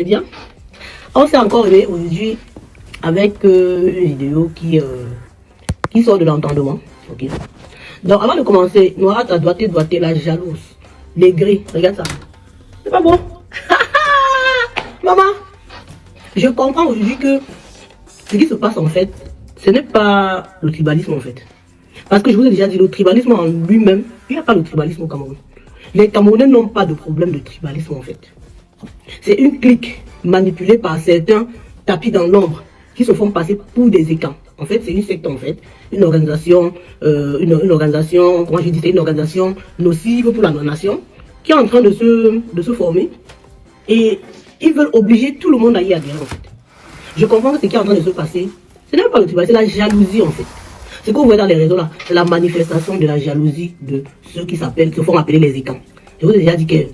C'est bien. On s'est encore réveillé aujourd'hui avec une vidéo qui sort de l'entendement. Ok. Donc avant de commencer, Noira t'a doigté la jalouse. Les gris, regarde ça. C'est pas bon. Maman, je comprends aujourd'hui que ce qui se passe en fait, ce n'est pas le tribalisme en fait. Parce que je vous ai déjà dit, le tribalisme en lui-même, il n'y a pas de tribalisme au Cameroun. Les Camerounais n'ont pas de problème de tribalisme en fait. C'est une clique manipulée par certains tapis dans l'ombre qui se font passer pour des écans. En fait, c'est une secte en fait, une organisation, comment je dis, c'est une organisation nocive pour la nation qui est en train de se former et ils veulent obliger tout le monde à y adhérer en fait. Je comprends que ce qui est en train de se passer, ce n'est pas le tribalisme, c'est la jalousie en fait. Ce que vous voyez dans les réseaux là, c'est la manifestation de la jalousie de ceux qui se font appeler les écans. Je vous ai déjà dit que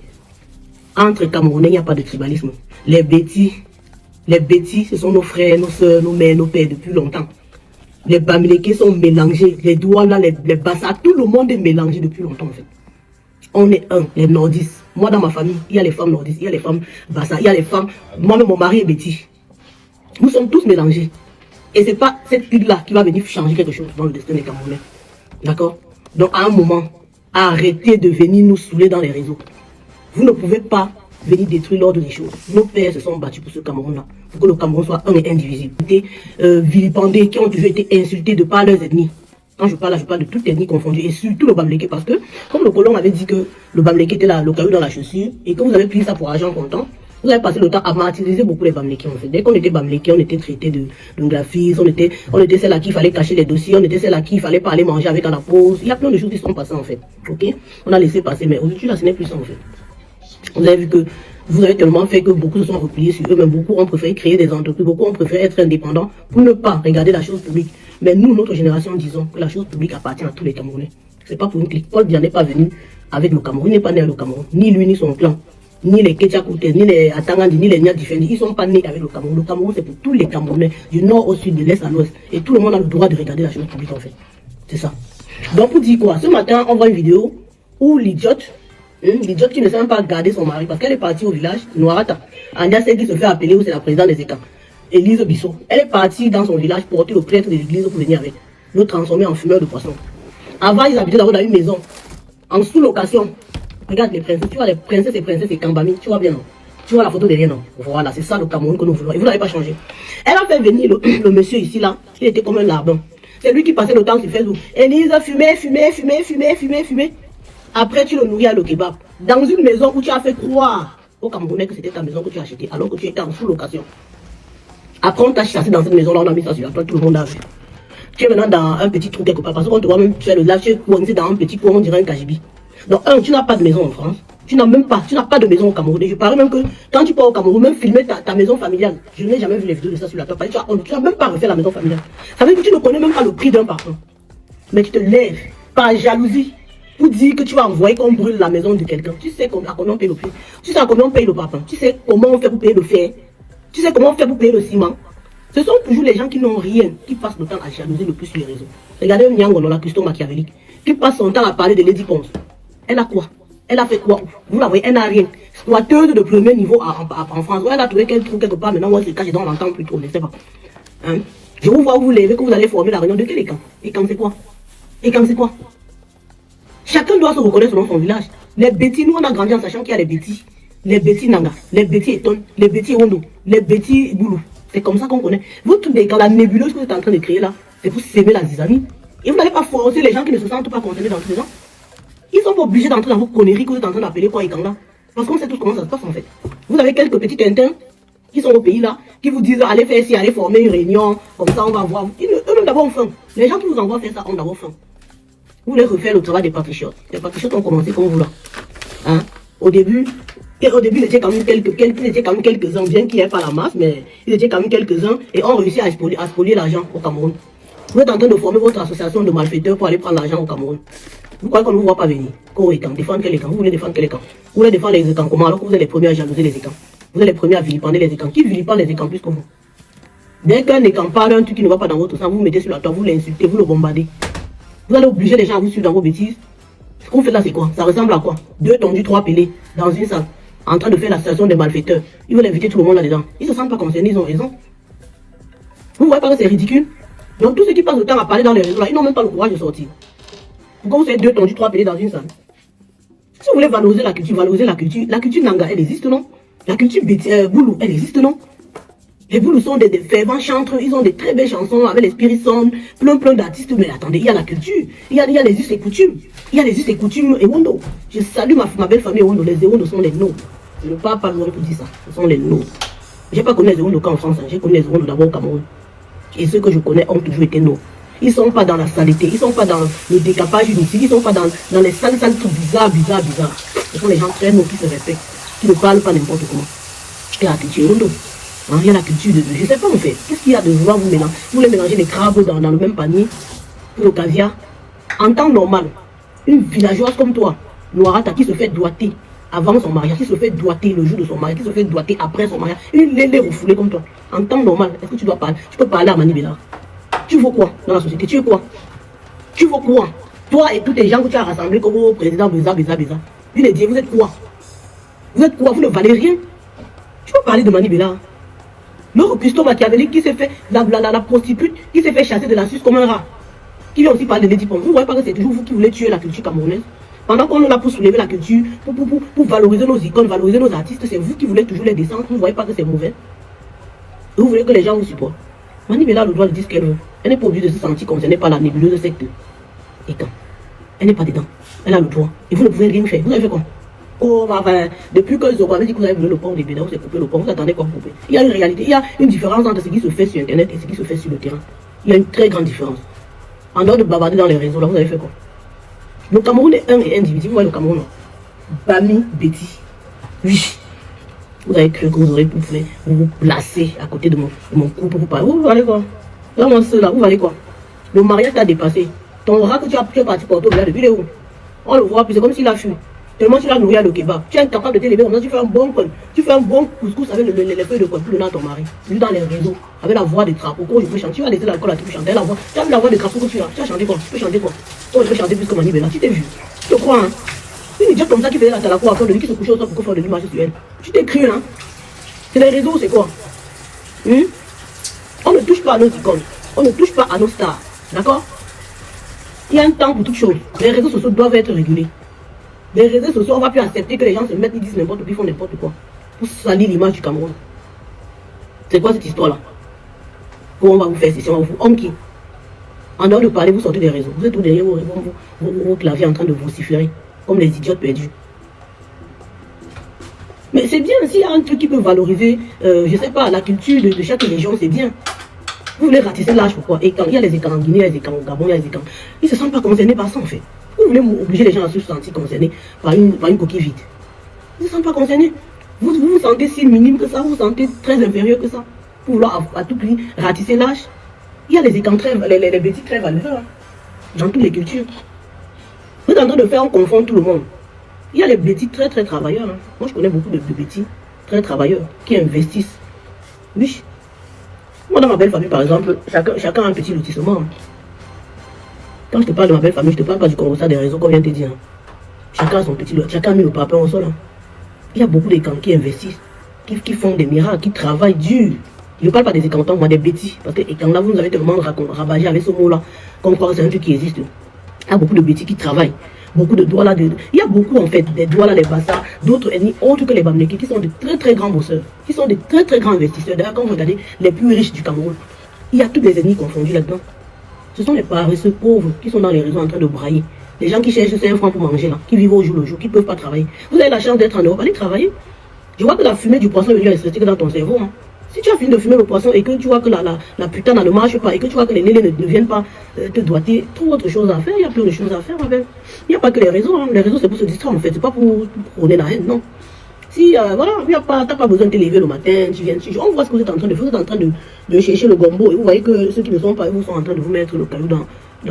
entre Camerounais, il n'y a pas de tribalisme. Les bêtis, ce sont nos frères, nos soeurs, nos mères, nos pères depuis longtemps. Les Bamileke sont mélangés, les Douala, les Bassa, tout le monde est mélangé depuis longtemps en fait. On est un, les nordistes. Moi dans ma famille, il y a les femmes nordistes, il y a les femmes Bassa, il y a les femmes, moi-même mon mari est Béti. Nous sommes tous mélangés. Et c'est pas cette huile-là qui va venir changer quelque chose dans le destin des Camerounais. D'accord? Donc à un moment, arrêtez de venir nous saouler dans les réseaux. Vous ne pouvez pas venir détruire l'ordre des choses. Nos pères se sont battus pour ce Cameroun-là, pour que le Cameroun soit un et indivisible. Vilipendés, qui ont toujours été insultés de par leurs ethnies. Quand je parle là, je parle de toute ethnie confondue, et surtout le Bamileke, parce que, comme le colon avait dit que le Bamileke était là, le caillou dans la chaussure, et que vous avez pris ça pour argent comptant, vous avez passé le temps à martyriser beaucoup les Bamileke en fait. Dès qu'on était Bamileke, on était traité de graphistes, on était celle à qui il fallait cacher les dossiers, on était celle à qui il fallait pas aller manger avec à la pause. Il y a plein de choses qui sont passées en fait. Ok? On a laissé passer, mais aujourd'hui là, ce n'est plus ça en fait. Vous avez vu que vous avez tellement fait que beaucoup se sont repliés sur eux, mais beaucoup ont préféré créer des entreprises, beaucoup ont préféré être indépendants pour ne pas regarder la chose publique. Mais nous, notre génération, disons que la chose publique appartient à tous les Camerounais. C'est pas pour une clique. Paul Biya n'est pas venu avec le Cameroun, il n'est pas né avec le Cameroun, ni lui ni son clan. Ni les Ketchakoute, ni les Atangandi, ni les Nyadifendi, ils ne sont pas nés avec le Cameroun. Le Cameroun, c'est pour tous les Camerounais, du nord au sud, de l'est à l'ouest. Et tout le monde a le droit de regarder la chose publique, en fait. C'est ça. Donc, pour dire quoi? Ce matin, on voit une vidéo où l'idiote qui ne sait même pas garder son mari, parce qu'elle est partie au village, Noirata, Andia, celle qui se fait appeler, où c'est la présidente des écans, Élise Bissot. Elle est partie dans son village porter le prêtre de l'église pour venir avec, le transformer en fumeur de poisson. Avant, ils habitaient d'abord dans une maison, en sous-location. Regarde les princesses, tu vois les princesses et Kambami, tu vois bien non? Tu vois la photo derrière non? Voilà, c'est ça le Cameroun que nous voulons. Et vous n'avez pas changé. Elle a fait venir le monsieur ici là, il était comme un larbin. C'est lui qui passait le temps sur Facebook. Élise fumait. Après tu le nourris à le kebab. Dans une maison où tu as fait croire aux Camerounais que c'était ta maison que tu as achetée, alors que tu étais en sous-location. Après on t'a chassé dans cette maison là, on a mis ça sur la toile, tout le monde a vu. Tu es maintenant dans un petit trou quelque part, parce qu'on te voit même faire le live, tu es coincé dans un petit coin, on dirait un Kajibi. Donc, tu n'as pas de maison en France, tu n'as pas de maison au Cameroun. Et je parie même que quand tu pars au Cameroun, même filmer ta maison familiale, je n'ai jamais vu les vidéos de ça sur la toile. Tu n'as même pas refait la maison familiale. Ça veut dire que tu ne connais même pas le prix d'un parfum. Mais tu te lèves par jalousie pour dire que tu vas envoyer qu'on brûle la maison de quelqu'un. Tu sais à combien on paye le prix. Tu sais à combien on paye le parfum. Tu sais comment on fait pour payer le fer. Tu sais comment on fait pour payer le ciment. Ce sont toujours les gens qui n'ont rien, qui passent le temps à jalouser le plus sur les réseaux. Regardez Nyangono, la cuistot machiavélique, qui passe son temps à parler de Lady Ponce. Elle a quoi? Elle a fait quoi? Vous la voyez, elle n'a rien. Squatteuse de premier niveau en France. Elle a trouvé qu'elle trouve quelque part, maintenant, on se cache dans l'entend plus trop, je ne sais pas. Hein? Je vous vois vous levez que vous allez former la réunion de quel écran? Et quand c'est quoi? Chacun doit se reconnaître selon son village. Les bêtis, nous on a grandi en sachant qu'il y a les bêtis. Les bêtis Nanga, les bêtis Eton, les bêtis Rondo, les bêtis Boulou. C'est comme ça qu'on connaît. Vous, dans la nébuleuse que vous êtes en train de créer là, c'est pour s'aimer la zizanie. Et vous n'allez pas forcer les gens qui ne se sentent pas concernés dans tout ça. Ils sont pas obligés d'entrer dans vos conneries que vous êtes en train d'appeler quoi Ikanga. Parce qu'on sait tous comment ça se passe en fait. Vous avez quelques petits tintins qui sont au pays là, qui vous disent allez faire ici, allez former une réunion, comme ça on va voir. Eux d'abord ont faim. Les gens qui vous envoient faire ça ont d'abord faim. Vous voulez refaire le travail des patriotes. Les patriotes ont commencé comme vous là. Hein? Au début, ils étaient quand même quelques-uns, bien qu'il n'y ait pas la masse, mais ils étaient quand même quelques-uns et ont réussi à spolier l'argent au Cameroun. Vous êtes en train de former votre association de malfaiteurs pour aller prendre l'argent au Cameroun. Vous croyez qu'on ne vous voit pas venir? Défendre quel écran? Vous voulez défendre quel écran? Vous voulez défendre les écrans comment alors que vous êtes les premiers à jalouser les écrans? Vous êtes les premiers à vilipender les écrans. Qui vilipende les écrans plus que vous? Dès qu'un écran parle un truc qui ne va pas dans votre sang, vous mettez sur la toile, vous l'insultez, vous le bombardez. Vous allez obliger les gens à vous suivre dans vos bêtises. Ce qu'on fait là, c'est quoi? Ça ressemble à quoi? 2 tondus, 3 pelés dans une salle. en train de faire l'association des malfaiteurs. Ils veulent inviter tout le monde là-dedans. Ils ne se sentent pas concernés, ils ont raison. Vous ne voyez pas que c'est ridicule? Donc tous ceux qui passent le temps à parler dans les réseaux là, ils n'ont même pas le courage de sortir. Pourquoi vous êtes 2 tondus, 3 payés dans une salle? Si vous voulez valoriser la culture Nanga, elle existe, non? La culture Boulou, elle existe, non? Les Boulous sont des fervents chanteurs, ils ont des très belles chansons avec les Spirit Sound, plein d'artistes. Mais attendez, il y a la culture, il y a les us et coutumes. Il y a les us et coutumes Ewondo. Je salue ma belle famille Ewondo. Les Ewondo sont les nôtres. Je ne parle pas loin pour dire ça. Ce sont les nôtres. Je n'ai pas connu les Ewondo qu'en France. J'ai connu les Ewondo d'abord au Cameroun. Et ceux que je connais ont toujours été nôtres. Ils ne sont pas dans la saleté, ils ne sont pas dans le décapage inutile, ils ne sont pas dans les sales trucs bizarres. Ce sont les gens très nôtres qui se respectent, qui ne parlent pas n'importe comment. Et la culture Ewondo. Il y a la culture de... Je ne sais pas en fait. Qu'est-ce qu'il y a de vouloir vous mélanger? Vous voulez mélanger les crabes dans le même panier pour le caviar. En temps normal, une villageoise comme toi, Noirata, qui se fait doigter avant son mariage, qui se fait doigter le jour de son mariage, qui se fait doigter après son mariage, une lélé refoulée comme toi. En temps normal, est-ce que tu dois parler? Tu peux parler à Manibela. Tu veux quoi dans la société? Tu veux quoi? Tu veux quoi? Toi et tous les gens que tu as rassemblés comme au président Béza. Lui les dit, vous êtes quoi? Vous êtes quoi? Vous ne valez rien. Tu peux parler de Manibela. Le cuistot machiavélique qui s'est fait, la prostitute, qui s'est fait chasser de la Suisse comme un rat. Qui vient aussi parler de Lady Pom. Vous ne voyez pas que c'est toujours vous qui voulez tuer la culture camerounaise? Pendant qu'on est là pour soulever la culture, pour valoriser nos icônes, valoriser nos artistes, c'est vous qui voulez toujours les descendre. Vous ne voyez pas que c'est mauvais? Vous voulez que les gens vous supportent. Manibela a le droit de dire ce qu'elle veut. Elle n'est pas obligée de se sentir concernée par la nébuleuse secte. Et quand elle n'est pas dedans, elle a le droit. Et vous ne pouvez rien faire. Vous avez fait quoi? Oh, depuis que Zoro avait dit que vous avez voulu le pont des Bédins, vous avez coupé le pont, vous attendez quoi pour couper? Il y a une réalité, il y a une différence entre ce qui se fait sur Internet et ce qui se fait sur le terrain. Il y a une très grande différence. En dehors de bavarder dans les réseaux, là, vous avez fait quoi? Le Cameroun est un et individu. Vous voyez le Cameroun, Bami, Betty. Oui. Vous avez cru que vous aurez pu vous placer à côté de mon couple pour parler. Vous valez quoi? Là, moi, là, vous valez quoi? Le mariage t'a dépassé. Ton rat que tu es parti porter au village depuis les où? On le voit, puis c'est comme s'il a fui. Tellement tu l'as nourri à le kebab. Tu es incapable de t'élever comme ça, tu fais un bon col. Tu fais un bon couscous avec les feuilles de col pour donner à ton mari. Lui dans les réseaux, avec la voix des trapeaux. Quand je peux chanter, tu vas laisser l'alcool à tout chanter. La voix, tu as vu la voix des trapeaux que tu as. Tu as chanté quoi? Tu peux chanter quoi? Oh, je peux chanter plus que Manibela. Tu t'es vu? Tu te crois, hein? Une idiote comme ça qui faisait la talaco à cause de lui qui se couchait au sol pour faire de l'image sur elle. Tu t'es cru, hein? C'est les réseaux, c'est quoi? On ne touche pas à nos icônes. On ne touche pas à nos stars. D'accord? Il y a un temps pour toute chose. Les réseaux sociaux doivent être régulés. Les réseaux sociaux, on ne va plus accepter que les gens se mettent, ils disent n'importe quoi, ils font n'importe quoi. Pour salir l'image du Cameroun. C'est quoi cette histoire-là? On va vous faire ceci, on va vous honquer. En dehors de parler, vous sortez des réseaux. Vous êtes tout derrière vos claviers en train de vociférer. Comme les idiotes perdus. Mais c'est bien, s'il y a un truc qui peut valoriser, je ne sais pas, la culture de chaque région, c'est bien. Vous voulez ratisser l'âge, pourquoi? Et quand il y a les écarts en Guinée, il y a les écarts au Gabon, il y a les écarts. Ils ne se sentent pas concernés par ça, en fait. Vous voulez obliger les gens à se sentir concernés par une coquille vide. Ils ne se sentent pas concernés. Vous vous sentez si minime que ça, vous vous sentez très inférieur que ça. Pour vouloir à tout prix ratisser l'âge. Il y a les écarts les bêtises très valeureux, hein, dans toutes les cultures. Vous êtes en train de faire, on confond tout le monde. Il y a les bêtises très travailleurs. Hein. Moi, je connais beaucoup de bêtises très travailleurs qui investissent. Oui. Moi, dans ma belle famille, par exemple, chacun a un petit lotissement. Quand je te parle de ma belle famille, je ne te parle pas du constat des réseaux qu'on vient de te dire. Chacun a son petit lot, chacun a mis le papin au sol. Hein. Il y a beaucoup de camps qui investissent, qui font des miracles, qui travaillent dur. Je ne parle pas des écantants, moi des bêtises. Parce que quand là, vous nous avez tellement rabâché avec ce mot-là, qu'on croit que c'est un truc qui existe. Il y a beaucoup de bêtises qui travaillent. Beaucoup de doigts là. Il y a beaucoup en fait, des doigts là, les bassards, d'autres ethnies autres que les Bamneki, qui sont de très grands bosseurs, qui sont de très grands investisseurs. D'ailleurs, quand vous regardez les plus riches du Cameroun, il y a toutes les ethnies confondues là-dedans. Ce sont les paresseux pauvres qui sont dans les réseaux en train de brailler. Les gens qui cherchent 5 francs pour manger là, qui vivent au jour le jour, qui ne peuvent pas travailler. Vous avez la chance d'être en Europe, allez travailler. Je vois que la fumée du poisson est venue rester dans ton cerveau. Hein. Si tu as fini de fumer le poisson et que tu vois que la putain ne marche pas et que tu vois que les lélés ne viennent pas te doiter, trouve autre chose à faire. Il y a plein de choses à faire. Il n'y a pas que les réseaux. Hein. Les réseaux, c'est pour se distraire en fait. C'est pas pour prôner la haine, non. Si, voilà, tu n'as pas besoin de te lever le matin, tu viens, on voit ce que vous êtes en train de faire. Vous êtes en train de chercher le gombo et vous voyez que ceux qui ne sont pas, vous sont en train de vous mettre le caillou dans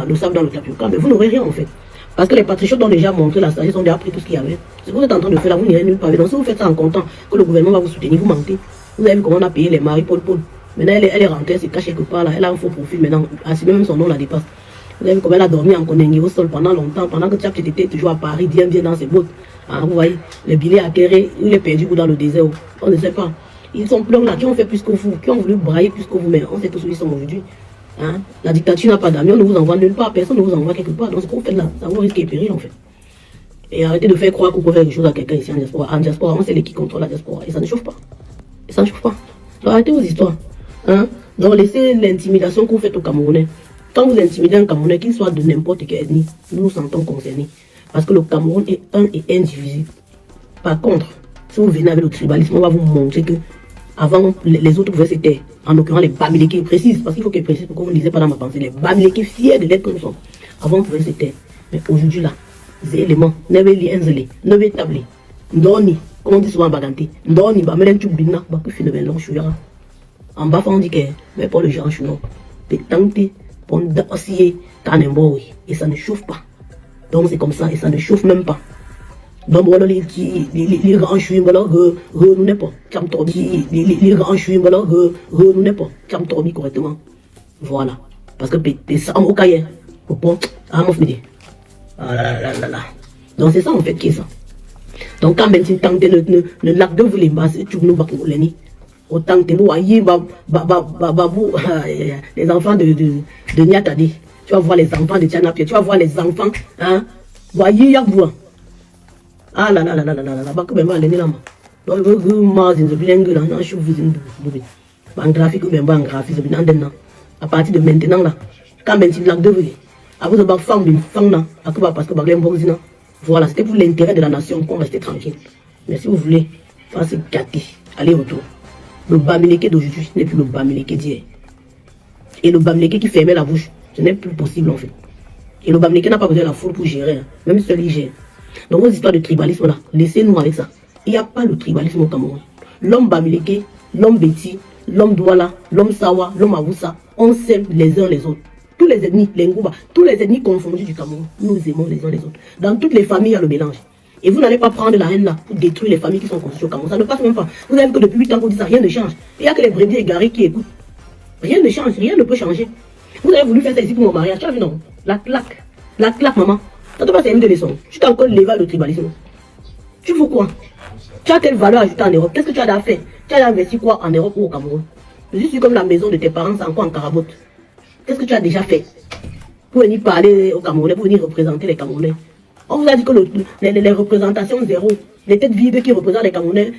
le sable, dans le tapioca. Mais vous n'aurez rien en fait. Parce que les patriotes ont déjà montré la sagesse, ont déjà appris tout ce qu'il y avait. Ce que vous êtes en train de faire là, vous n'irez nulle part. Donc si vous faites ça en comptant que le gouvernement va vous soutenir, vous mentez. Vous avez vu comment on a payé les maris Paul. Maintenant elle est rentrée, elle se cache quelque part là, elle a un faux profil maintenant, assumer même son nom la dépasse. Vous avez vu comment elle a dormi en Konengi au sol pendant longtemps, pendant que tu étais toujours à Paris, bien dans ses bottes. Ah, vous voyez, les billets à Kéré, il est perdu dans le désert. On ne sait pas. Ils sont pleins là, qui ont fait plus que vous, qui ont voulu brailler plus que vous, mais on sait tous où ils sont aujourd'hui. Hein? La dictature n'a pas d'amis, on ne vous envoie nulle part, personne ne vous envoie quelque part. Donc ce qu'on fait là, ça vous risque et péril en fait. Et arrêtez de faire croire qu'on peut faire quelque chose à quelqu'un ici en diaspora. En diaspora, on sait qui contrôle la diaspora. Et ça ne chauffe pas. Et ça ne chauffe pas. Donc arrêtez vos histoires. Hein? Donc laissez l'intimidation que vous faites aux Camerounais. Quand vous intimidez un Camerounais, qu'il soit de n'importe quelle ethnie, nous nous sentons concernés. Parce que le Cameroun est un et indivisible. Par contre, si vous venez avec le tribalisme, on va vous montrer que avant, les autres pouvaient se taire. En l'occurrence, les Bamileke précisent, parce qu'il faut qu'ils précisent, pour que vous ne lisez pas dans ma pensée. Les Bamileke fiers de l'être que nous sommes. Avant, on pouvait se taire. Mais aujourd'hui, là, ces éléments, n'avez li enzele, n'avez tablé. Ndoni, comme on dit souvent en baganté. Ndoni, bah, mais l'un bina, bah, que fait le mélange, chouya. En bas, on dit que, mais pour le genre, chouno. Pétante, pour d'assier, tanemboui. Et ça ne chauffe pas. Donc, c'est comme ça, et ça ne chauffe même pas. Donc, voilà, les grands chouins, voilà, nous n'est pas. Les grands chouins, voilà, nous n'est pas. Cham torbi correctement. Voilà. Parce que, t'es ça, au cahier. Au point, à mon fini. Ah là là là là. Donc, c'est ça, en fait, qui est ça. Donc, quand même, si tant que le lac de vous les masses, tu nous vas pour l'ennemi. Autant que nous, les enfants de Niatadi. Tu vas voir les enfants de Tianapia, tu vas voir les enfants, hein. Voyez, Yabouan. Ah là là là là là là là, bah, que même à l'ennemi là, donc, vous m'avez dit, vous avez là, non, je vous ai dit, en graphique, ou bien en graphique, à partir de maintenant là, quand même, si lac de vous, à vous avoir femme, là, parce que voilà, c'était pour l'intérêt de la nation, qu'on restait tranquille. Mais si vous voulez, faire ce gâté, allez retour. Le Bamileke d'aujourd'hui n'est plus le Bamileke d'hier. Et le Bamileke qui fermait la bouche, ce n'est plus possible en fait. Et le Bamileke n'a pas besoin de la foule pour gérer, hein. Même seul il gère. Donc vos histoires de tribalisme là, laissez-nous avec ça. Il n'y a pas le tribalisme au Cameroun. L'homme Bamileke, l'homme Betty, l'homme Douala, l'homme Sawa, l'homme Avoussa, on s'aime les uns les autres. Tous les ethnies, les Ngouba, tous les ethnies confondus du Cameroun, nous aimons les uns les autres. Dans toutes les familles, il y a le mélange. Et vous n'allez pas prendre la haine là pour détruire les familles qui sont constituées au Cameroun. Ça ne passe même pas. Vous savez que depuis 8 ans qu'on dit ça, rien ne change. Il n'y a que les brebis égarés qui écoutent. Rien ne change, rien ne peut changer. Vous avez voulu faire ça ici pour mon mariage. Tu as vu non? La claque, maman. Ça te passe une de leçons. Tu t'es encore levé le tribalisme. Tu fais quoi? Tu as quelle valeur ajoutée en Europe? Qu'est-ce que tu as déjà fait? Tu as investi quoi en Europe ou au Cameroun? Je suis comme la maison de tes parents, c'est encore en carabote. Qu'est-ce que tu as déjà fait pour venir parler aux Camerounais, pour venir représenter les Camerounais? On vous a dit que les représentations zéro, les têtes vides qui représentent les Camerounais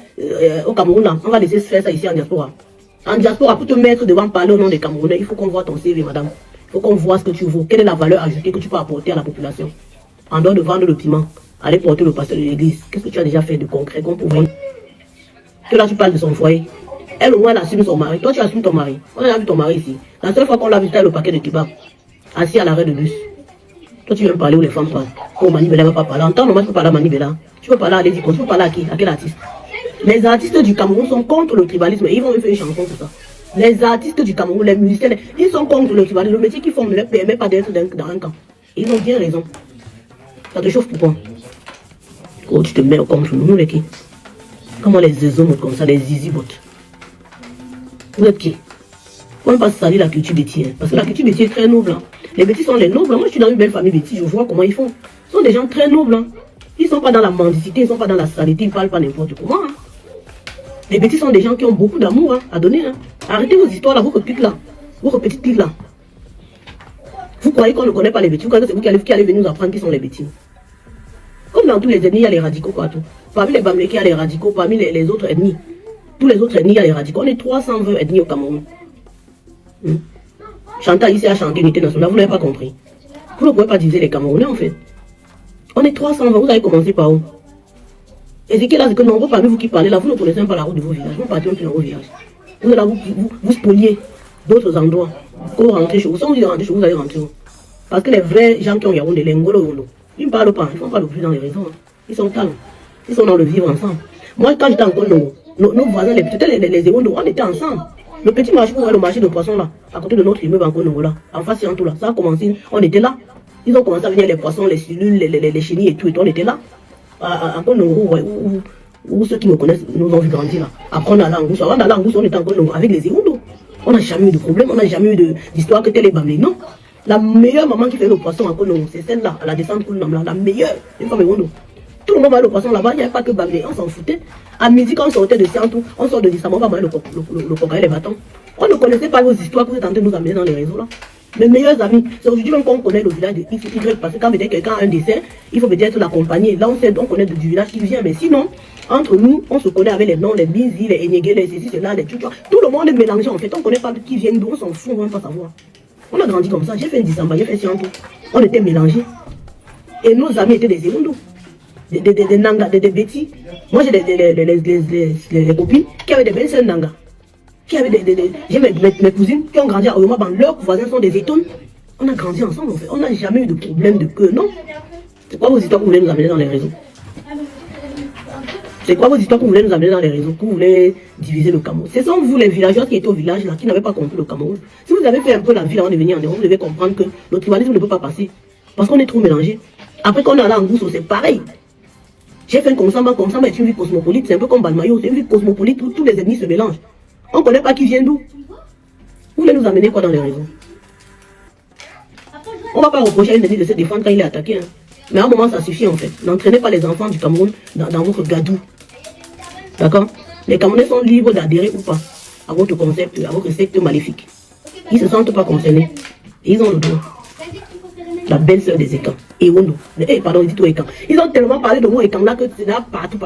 au Cameroun, là, on va laisser faire ça ici en diaspora. En diaspora, pour te mettre devant parler au nom des Camerounais, il faut qu'on voit ton CV, madame. Il faut qu'on voit ce que tu vaux. Quelle est la valeur ajoutée que tu peux apporter à la population? En dehors de vendre le piment, aller porter le pasteur de l'église. Qu'est-ce que tu as déjà fait de concret qu'on pouvait? Que là, tu parles de son foyer. Elle, au moins, elle assume son mari. Toi, tu assumes ton mari. On a vu ton mari ici. La seule fois qu'on l'a vu, c'était le paquet de kebab. Assis à l'arrêt de bus. Toi, tu viens parler où les femmes parlent. Oh, Manibela ne va pas parler. En temps normal, tu peux parler à Manibela. Tu peux parler à Lady. Tu peux parler à qui? À quel artiste? Les artistes du Cameroun sont contre le tribalisme. Ils vont faire une chanson pour ça. Les artistes du Cameroun, les musiciens, ils sont contre le tribalisme. Le métier qu'ils font ne leur permet pas d'être dans un camp. Ils ont bien raison. Ça te chauffe pourquoi? Oh, tu te mets contre nous, les qui? Comment les zézons comme ça, les zizibotes? Vous êtes qui? On ne va pas salir la culture Betty, hein, parce que la culture Betty est très noble. Hein. Les Betty sont les nobles. Hein. Moi, je suis dans une belle famille Betty, je vois comment ils font. Ce sont des gens très nobles. Hein. Ils ne sont pas dans la mendicité, ils ne sont pas dans la saleté, ils ne parlent pas n'importe comment. Hein. Les Betty sont des gens qui ont beaucoup d'amour hein, à donner. Hein. Arrêtez vos histoires là, vos petites là. Vos petites cliques là. Vous croyez qu'on ne connaît pas les Betty? Vous croyez que c'est vous qui allez venir nous apprendre qui sont les Betty? Comme dans tous les ethnies, il y a les radicaux partout. Parmi les Bamileke, il y a les radicaux. Parmi les autres ethnies, tous les autres ethnies, il y a les radicaux. On est 320 ethnies au Cameroun. Chantal ici a chanté unité nationale, vous n'avez pas compris. Vous ne pouvez pas diviser les Camerounais en fait. On est 320, vous avez commencé par où? Et c'est que là, c'est que nombreux parmi vous qui parlez là, vous ne connaissez même pas la route de vos villages. Vous partez même plus dans vos villages. Vous allez vous spoliez d'autres endroits. Quand vous rentrez chez vous, si on vous dit de rentrer chez vous, vous allez rentrer où? Parce que les vrais gens qui ont Yaoundé, les Ngolo, ils ne parlent pas, ils ne font pas le plus dans les réseaux. Hein. Ils sont calmes. Ils sont dans le vivre ensemble. Moi, quand j'étais en Congo, nos voisins, les Ewondo, on était ensemble. Le petit marché, vous voyez le marché de poissons là, à côté de notre immeuble en Congo là, en face et en tout là, ça a commencé, on était là. Ils ont commencé à venir les poissons, les cellules, les chenilles et tout, on était là. En Congo, où ceux qui me connaissent nous ont vu grandir là. Après on a l'angousse, avant d'aller à l'angousse, on était en Congo avec les Ewondo. On n'a jamais eu de problème, on n'a jamais eu d'histoire que tel est Bamlé. Non. La meilleure maman qui fait le poisson en Congo, c'est celle-là, à la descente Koulnam là, la meilleure, une femme Ewondo. Tout le monde va le poisson là-bas, il n'y a pas que Bablé, on s'en foutait. À midi, quand on sortait de Siantou, on sort de Dissamo, on va manger le coca et les bâtons. On ne connaissait pas vos histoires que vous êtes en train de nous amener dans les réseaux là. Mes meilleurs amis, c'est aujourd'hui même qu'on connaît le village de X, Y, parce que quand quelqu'un a un décès, il faut peut-être l'accompagner. Là, on connaît du village qui vient, mais sinon, entre nous, on se connaît avec les noms, les Bizi, les Enyégué, les ceci, cela, les Tchouchouas. Tout le monde est mélangé en fait, on ne connaît pas qui vient d'où, on s'en fout, on ne veut pas savoir. On a grandi comme ça, j'ai fait Dissamba, j'ai fait Siantou. On était mélangés. Et nos amis étaient des Ewondo, des Nanga, des Betty. Moi, j'ai des copines qui avaient des belles sœurs Nanga. J'ai mes cousines qui ont grandi à Oyoma, leurs voisins sont des étones. On a grandi ensemble en fait. On n'a jamais eu de problème de queue, non. C'est quoi vos histoires que vous voulez nous amener dans les réseaux? C'est quoi vos histoires que vous voulez nous amener dans les réseaux? Que vous voulez diviser le Cameroun? Ce sont vous les villageois qui étaient au village là, qui n'avaient pas compris le Cameroun. Si vous avez fait un peu la ville avant de venir en Europe, vous devez comprendre que le tribalisme ne peut pas passer. Parce qu'on est trop mélangé. Après qu'on est allé en Gousso, c'est pareil. J'ai fait un Konsamba est une ville cosmopolite, c'est un peu comme Balmayo, c'est une ville cosmopolite où tous les ethnies se mélangent. On ne connaît pas qui vient d'où. Vous voulez nous amener quoi dans les réseaux? On ne va pas reprocher à une ethnie de se défendre quand il est attaqué. Hein. Mais à un moment, ça suffit en fait. N'entraînez pas les enfants du Cameroun dans votre gadou. D'accord? Les Camerounais sont libres d'adhérer ou pas à votre concept, à votre secte maléfique. Ils ne se sentent pas concernés. Ils ont le droit. La belle-sœur des Ekans. Ewondo. Pardon, il dit tout Ekan. Ils ont tellement parlé de vous Ekan là que c'est là partout.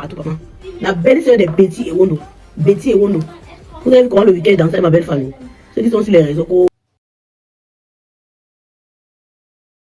La belle-sœur des Betty Ewondo. Betty Ewondo. Vous avez vu comment le week-end dansait ma belle famille. Ceux qui sont sur les réseaux.